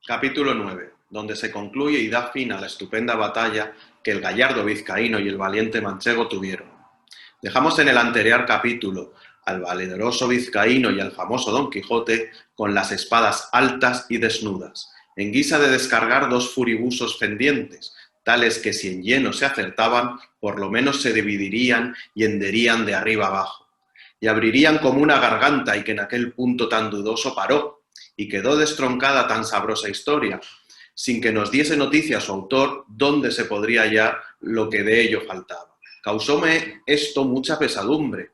Capítulo 9, donde se concluye y da fin a la estupenda batalla que el gallardo vizcaíno y el valiente manchego tuvieron. Dejamos en el anterior capítulo al valeroso vizcaíno y al famoso Don Quijote con las espadas altas y desnudas, en guisa de descargar dos furibusos pendientes, tales que si en lleno se acertaban, por lo menos se dividirían y henderían de arriba abajo, y abrirían como una garganta, y que en aquel punto tan dudoso paró, y quedó destroncada tan sabrosa historia, sin que nos diese noticia su autor dónde se podría hallar lo que de ello faltaba. Causóme esto mucha pesadumbre,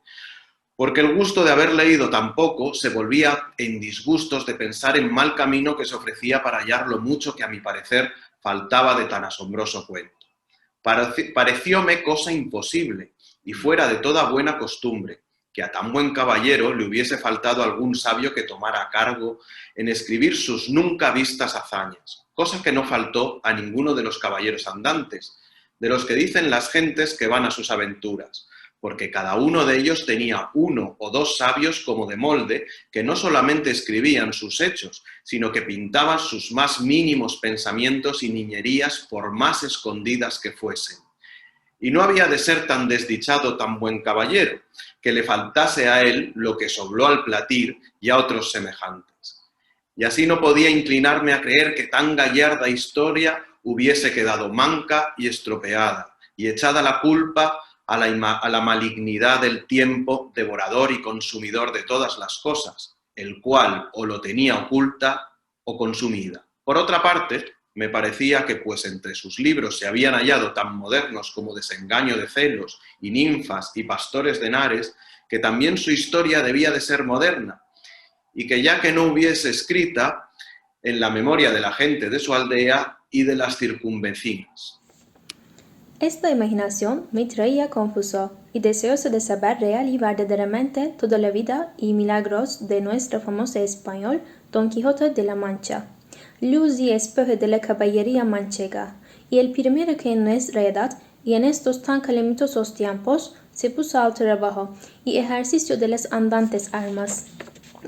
porque el gusto de haber leído tan poco se volvía en disgustos de pensar en mal camino que se ofrecía para hallar lo mucho que a mi parecer faltaba de tan asombroso cuento. Parecióme cosa imposible y fuera de toda buena costumbre que a tan buen caballero le hubiese faltado algún sabio que tomara a cargo en escribir sus nunca vistas hazañas, cosa que no faltó a ninguno de los caballeros andantes, de los que dicen las gentes que van a sus aventuras, porque cada uno de ellos tenía uno o dos sabios como de molde que no solamente escribían sus hechos, sino que pintaban sus más mínimos pensamientos y niñerías por más escondidas que fuesen. Y no había de ser tan desdichado tan buen caballero, que le faltase a él lo que sobló al Platir y a otros semejantes. Y así no podía inclinarme a creer que tan gallarda historia hubiese quedado manca y estropeada, y echada la culpa a la malignidad del tiempo, devorador y consumidor de todas las cosas, el cual o lo tenía oculta o consumida. Por otra parte, me parecía que pues entre sus libros se habían hallado tan modernos como Desengaño de celos y Ninfas y Pastores de Henares, que también su historia debía de ser moderna, y que ya que no hubiese escrita en la memoria de la gente de su aldea y de las circunvecinas. Esta imaginación me traía confuso y deseoso de saber real y verdaderamente toda la vida y milagros de nuestro famoso español Don Quijote de la Mancha, luz y espejo de la caballería manchega, y el primero que en nuestra edad y en estos tan calamitosos tiempos se puso al trabajo y ejercicio de las andantes armas,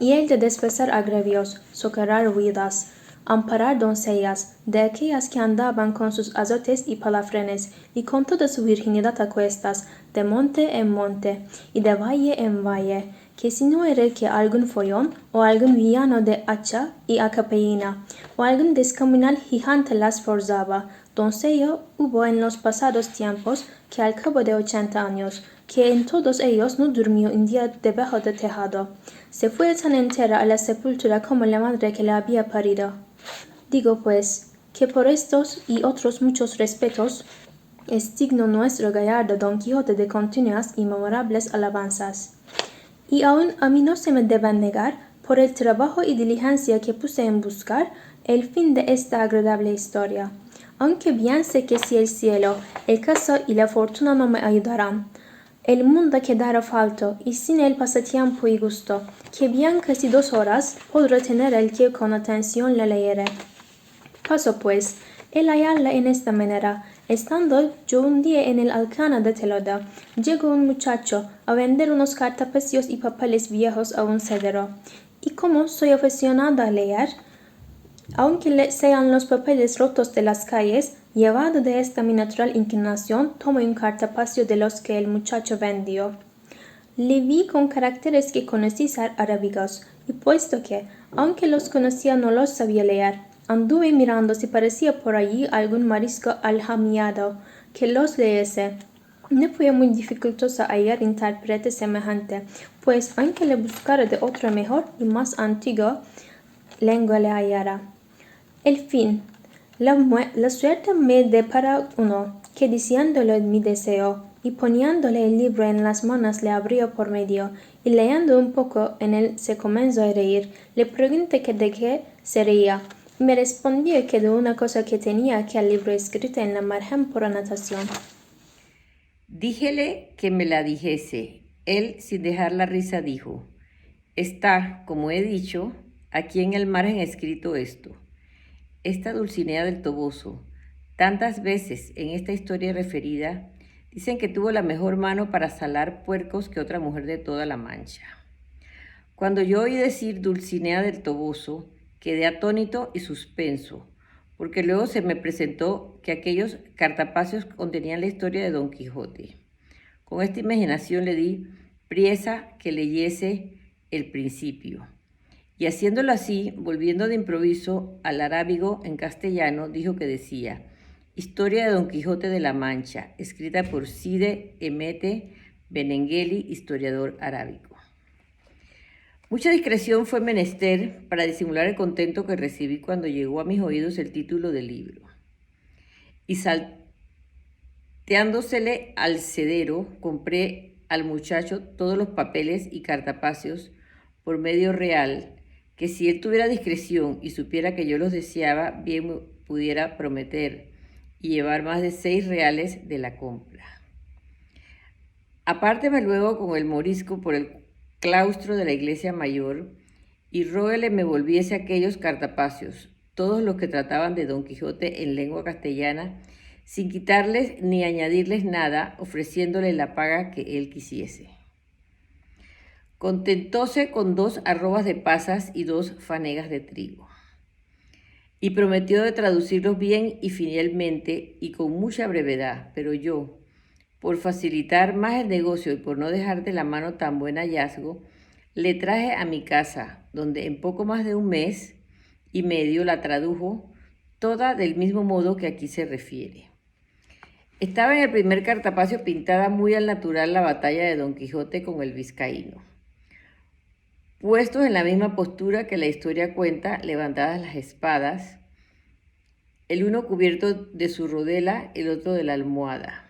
y el de despezar agravios, socorrer vidas, amparar doncellas, de aquellas que andaban con sus azotes y palafrenes, y con toda su virginidad a cuestas, de monte en monte, y de valle en valle, que si no era que algún follón, o algún villano de hacha y acapeína, o algún descomunal gigante las forzaba, doncella hubo en los pasados tiempos, que al cabo de 80 años, que en todos ellos no durmió un día debajo de tejado, se fue tan entera a la sepultura como la madre que la había parido. Digo pues, que por estos y otros muchos respetos, es digno nuestro gallardo Don Quijote de continuas y memorables alabanzas. Y aun a mí no se me debe negar, por el trabajo y diligencia que puse en buscar el fin de esta agradable historia. Aunque bien sé que si el cielo, el caso y la fortuna no me ayudarán, el mundo quedará falto y sin el pasatiempo y gusto, que bien casi 2 horas podrá tener el que con atención la leyere. Paso pues, el hallarla en esta manera. Estando yo un día en el alcana de Teloda, llegó un muchacho a vender unos cartapacios y papeles viejos a un cedero. Y como soy aficionada a leer, aunque sean los papeles rotos de las calles, llevado de esta mi natural inclinación, tomé un cartapacio de los que el muchacho vendió. Le vi con caracteres que conocí ser arábigos, y puesto que, aunque los conocía, no los sabía leer, anduve mirando si parecía por allí algún marisco aljamiado que los leyese. No fue muy dificultoso hallar intérprete semejante, pues aunque le buscara de otra mejor y más antigua lengua le hallara. El fin, la suerte me depara uno, que diciéndole mi deseo, y poniéndole el libro en las manos le abrió por medio, y leyendo un poco en él se comenzó a reír. Le pregunté que de qué se reía, y me respondió que de una cosa que tenía aquel libro escrito en la margen por anotación. Díjele que me la dijese. Él, sin dejar la risa, dijo: está, como he dicho, aquí en el margen escrito esto. Esta Dulcinea del Toboso, tantas veces en esta historia referida, dicen que tuvo la mejor mano para salar puercos que otra mujer de toda la Mancha. Cuando yo oí decir Dulcinea del Toboso, Quedé atónito y suspenso, porque luego se me presentó que aquellos cartapacios contenían la historia de Don Quijote. Con esta imaginación le di priesa que leyese el principio. Y haciéndolo así, volviendo de improviso al arábigo en castellano, dijo que decía: Historia de Don Quijote de la Mancha, escrita por Cide Emete Benengeli, historiador arábigo. Mucha discreción fue menester para disimular el contento que recibí cuando llegó a mis oídos el título del libro. Y salteándosele al cedero, compré al muchacho todos los papeles y cartapacios por medio real, que si él tuviera discreción y supiera que yo los deseaba, bien me pudiera prometer y llevar más de 6 reales de la compra. Apárteme luego con el morisco por el claustro de la iglesia mayor, y róguele me volviese aquellos cartapacios, todos los que trataban de Don Quijote en lengua castellana, sin quitarles ni añadirles nada, ofreciéndole la paga que él quisiese. Contentóse con 2 arrobas de pasas y 2 fanegas de trigo, y prometió de traducirlos bien y fielmente y con mucha brevedad, pero yo, por facilitar más el negocio y por no dejar de la mano tan buen hallazgo, le traje a mi casa, donde en poco más de 1 mes y medio la tradujo toda del mismo modo que aquí se refiere. Estaba en el primer cartapacio pintada muy al natural la batalla de Don Quijote con el vizcaíno, puestos en la misma postura que la historia cuenta, levantadas las espadas, el uno cubierto de su rodela, el otro de la almohada,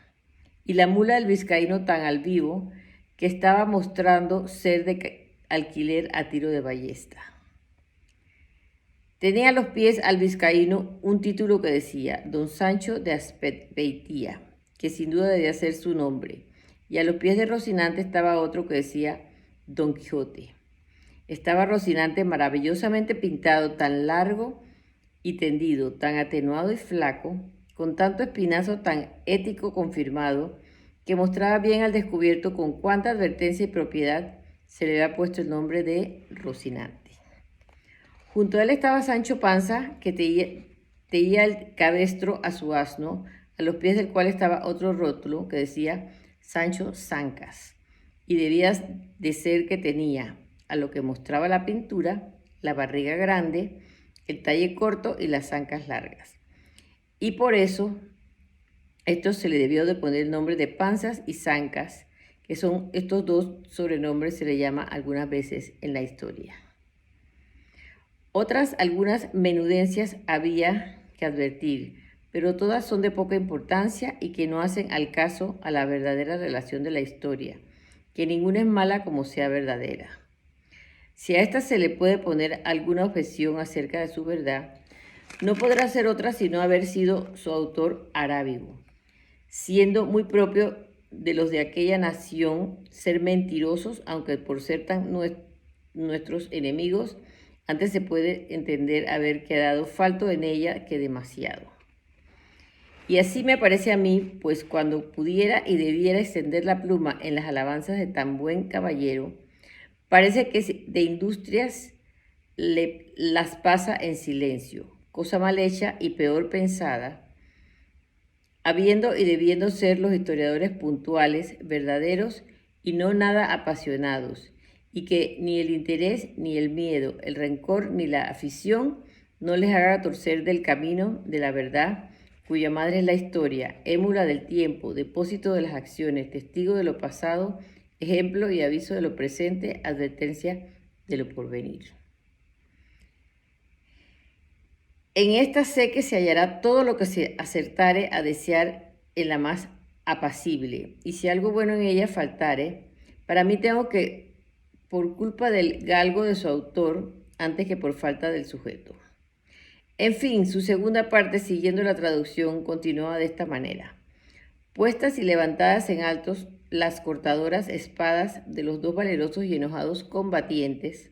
y la mula del vizcaíno tan al vivo que estaba mostrando ser de alquiler a tiro de ballesta. Tenía a los pies al vizcaíno un título que decía Don Sancho de Azpeitia, que sin duda debía ser su nombre, y a los pies de Rocinante estaba otro que decía Don Quijote. Estaba Rocinante maravillosamente pintado, tan largo y tendido, tan atenuado y flaco, con tanto espinazo tan ético confirmado, que mostraba bien al descubierto con cuánta advertencia y propiedad se le había puesto el nombre de Rocinante. Junto a él estaba Sancho Panza, que teía el cabestro a su asno, a los pies del cual estaba otro rótulo que decía Sancho Zancas, y debía de ser que tenía, a lo que mostraba la pintura, la barriga grande, el talle corto y las zancas largas. Y por eso, esto se le debió de poner el nombre de Panzas y Zancas, que son estos 2 sobrenombres se le llama algunas veces en la historia. Algunas menudencias había que advertir, pero todas son de poca importancia y que no hacen al caso a la verdadera relación de la historia, que ninguna es mala como sea verdadera. Si a esta se le puede poner alguna objeción acerca de su verdad, no podrá ser otra sino haber sido su autor arábigo, siendo muy propio de los de aquella nación ser mentirosos, aunque por ser tan nuestros enemigos, antes se puede entender haber quedado falto en ella que demasiado. Y así me parece a mí, pues cuando pudiera y debiera extender la pluma en las alabanzas de tan buen caballero, parece que de industrias las pasa en silencio, cosa mal hecha y peor pensada, habiendo y debiendo ser los historiadores puntuales, verdaderos y no nada apasionados, y que ni el interés, ni el miedo, el rencor, ni la afición no les haga torcer del camino de la verdad, cuya madre es la historia, émula del tiempo, depósito de las acciones, testigo de lo pasado, ejemplo y aviso de lo presente, advertencia de lo porvenir. En esta sé que se hallará todo lo que se acertare a desear en la más apacible, y si algo bueno en ella faltare, para mí tengo que por culpa del galgo de su autor, antes que por falta del sujeto. En fin, su segunda parte, siguiendo la traducción, continúa de esta manera. Puestas y levantadas en altos las cortadoras espadas de los 2 valerosos y enojados combatientes,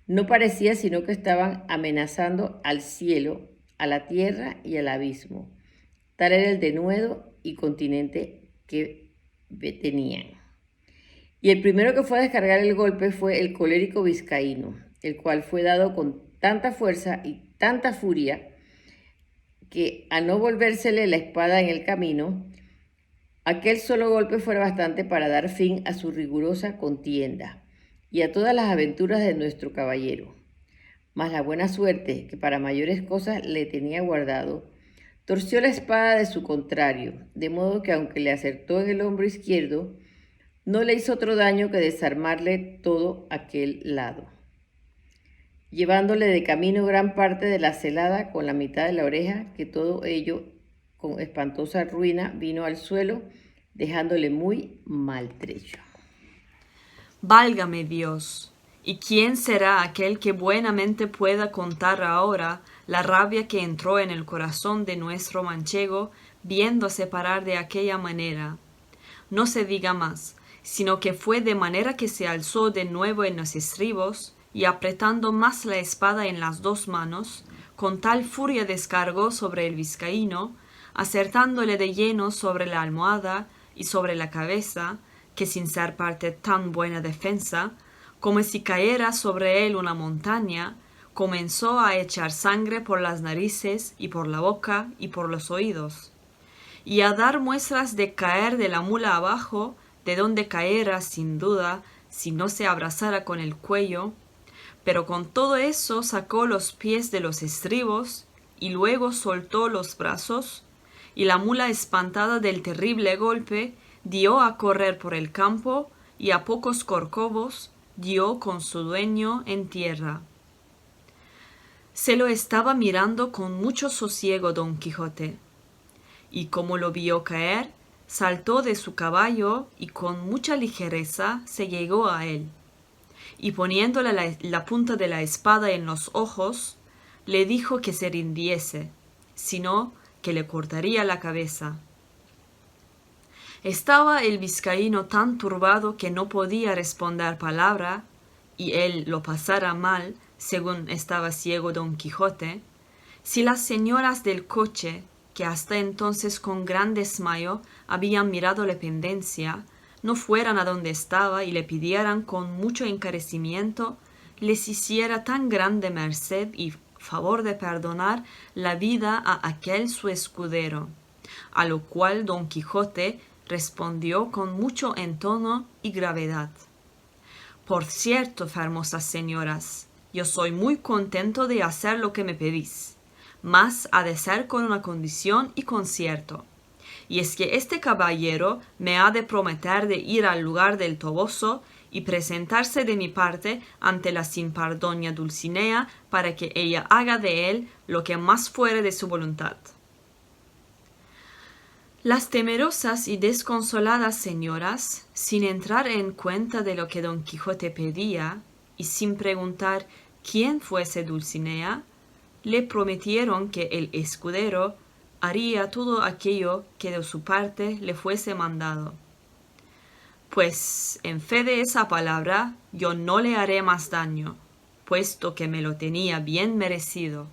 no parecía sino que estaban amenazando al cielo, a la tierra y al abismo. Tal era el denuedo y continente que tenían. Y el primero que fue a descargar el golpe fue el colérico vizcaíno, el cual fue dado con tanta fuerza y tanta furia que, a no volvérsele la espada en el camino, aquel solo golpe fue bastante para dar fin a su rigurosa contienda y a todas las aventuras de nuestro caballero. Mas la buena suerte, que para mayores cosas le tenía guardado, torció la espada de su contrario, de modo que aunque le acertó en el hombro izquierdo, no le hizo otro daño que desarmarle todo aquel lado, llevándole de camino gran parte de la celada con la mitad de la oreja, que todo ello con espantosa ruina vino al suelo, dejándole muy maltrecho. Válgame Dios, ¿y quién será aquel que buenamente pueda contar ahora la rabia que entró en el corazón de nuestro manchego viéndose parar de aquella manera? No se diga más, sino que fue de manera que se alzó de nuevo en los estribos, y apretando más la espada en las dos manos, con tal furia descargó sobre el vizcaíno, acertándole de lleno sobre la almohada y sobre la cabeza, que sin ser parte tan buena defensa, como si cayera sobre él una montaña, comenzó a echar sangre por las narices y por la boca y por los oídos, y a dar muestras de caer de la mula abajo, de donde caera sin duda si no se abrazara con el cuello, pero con todo eso sacó los pies de los estribos y luego soltó los brazos, y la mula, espantada del terrible golpe, dio a correr por el campo y a pocos corcovos dio con su dueño en tierra. Se lo estaba mirando con mucho sosiego Don Quijote, y como lo vio caer, saltó de su caballo y con mucha ligereza se llegó a él, y poniéndole la punta de la espada en los ojos, le dijo que se rindiese, sino que le cortaría la cabeza. Estaba el vizcaíno tan turbado que no podía responder palabra, y él lo pasara mal, según estaba ciego Don Quijote, si las señoras del coche, que hasta entonces con gran desmayo habían mirado la pendencia, no fueran a donde estaba y le pidieran con mucho encarecimiento les hiciera tan grande merced y favor de perdonar la vida a aquel su escudero, a lo cual Don Quijote respondió con mucho entono y gravedad: por cierto, hermosas señoras, yo soy muy contento de hacer lo que me pedís, mas ha de ser con una condición y concierto, y es que este caballero me ha de prometer de ir al lugar del toboso y presentarse de mi parte ante la sin par doña Dulcinea, para que ella haga de él lo que más fuere de su voluntad. Las temerosas y desconsoladas señoras, sin entrar en cuenta de lo que Don Quijote pedía, y sin preguntar quién fuese Dulcinea, le prometieron que el escudero haría todo aquello que de su parte le fuese mandado. Pues, en fe de esa palabra, yo no le haré más daño, puesto que me lo tenía bien merecido.